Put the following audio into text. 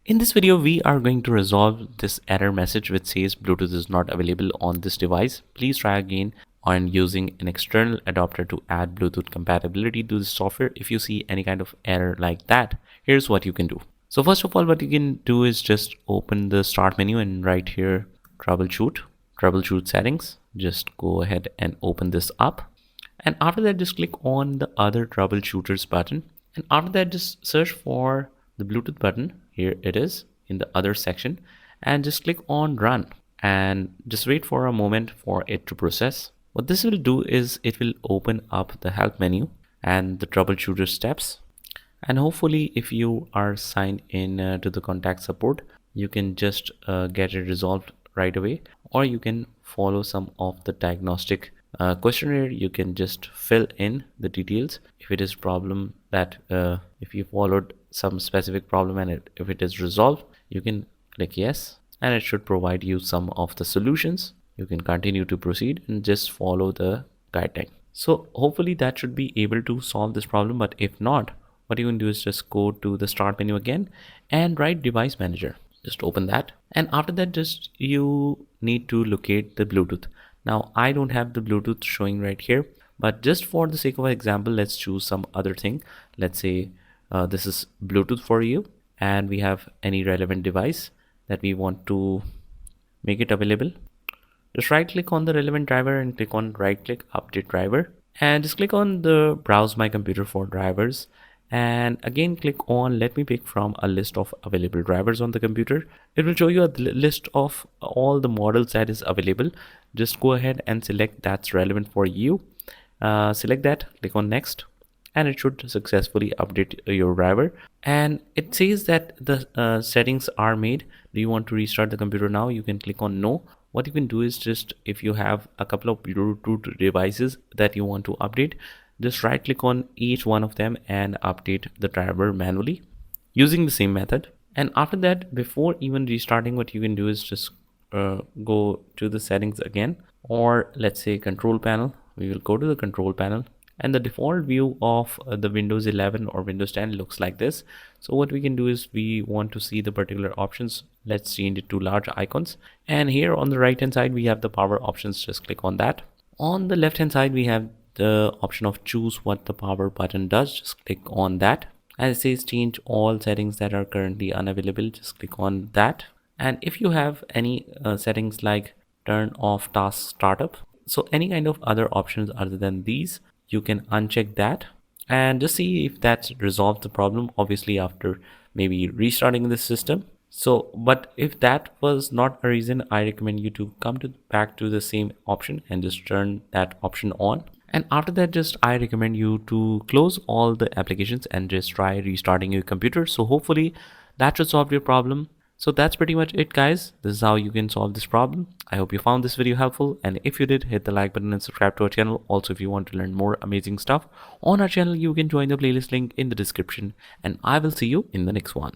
In this video, we are going to resolve this error message which says Bluetooth is not available on this device. Please try again on using an external adapter to add Bluetooth compatibility to the software. If you see any kind of error like that, here's what you can do. So first of all, what you can do is just open the start menu and right here, troubleshoot settings. Just go ahead and open this up. And after that, just click on the other troubleshooters button. And after that, just search for the Bluetooth button. Here it is in the other section, and just click on run and just wait for a moment for it to process. What this will do is it will open up the help menu and the troubleshooter steps. And hopefully if you are signed in to the contact support, you can just get it resolved right away, or you can follow some of the diagnostic questionnaire. You can just fill in the details. If it is problem that if you followed some specific problem and if it is resolved, you can click yes, and it should provide you some of the solutions. You can continue to proceed and just follow the guideline. So hopefully that should be able to solve this problem, but if not, what you can do is just go to the start menu again and write device manager. Just open that, and after that just you need to locate the Bluetooth. Now I don't have the Bluetooth showing right here, but just for the sake of example, let's choose some other thing. Let's say this is Bluetooth for you, and we have any relevant device that we want to make it available. Just right click on the relevant driver and click on right click update driver, and just click on the browse my computer for drivers, and again click on let me pick from a list of available drivers on the computer. It will show you a list of all the models that is available. Just go ahead and select that's relevant for you. Select that, click on next, and it should successfully update your driver. And it says that the settings are made. Do you want to restart the computer now? You can click on no. What you can do is just if you have a couple of Bluetooth devices that you want to update, just right click on each one of them and update the driver manually using the same method. And after that, before even restarting, what you can do is just go to the settings again, or let's say control panel. We will go to the control panel, and the default view of the Windows 11 or Windows 10 looks like this. So what we can do is we want to see the particular options. Let's change it to large icons, and here on the right hand side we have the power options. Just click on that. On the left hand side we have the option of choose what the power button does. Just click on that, and it says change all settings that are currently unavailable. Just click on that. And if you have any settings like turn off task startup, so any kind of other options other than these, you can uncheck that and just see if that's resolved the problem, obviously after maybe restarting the system. So but if that was not a reason, I recommend you to come back to the same option and just turn that option on. And after that, just I recommend you to close all the applications and just try restarting your computer. So hopefully that should solve your problem. So that's pretty much it, guys. This is how you can solve this problem. I hope you found this video helpful, and if you did, hit the like button and subscribe to our channel. Also, if you want to learn more amazing stuff on our channel, you can join the playlist link in the description, and I will see you in the next one.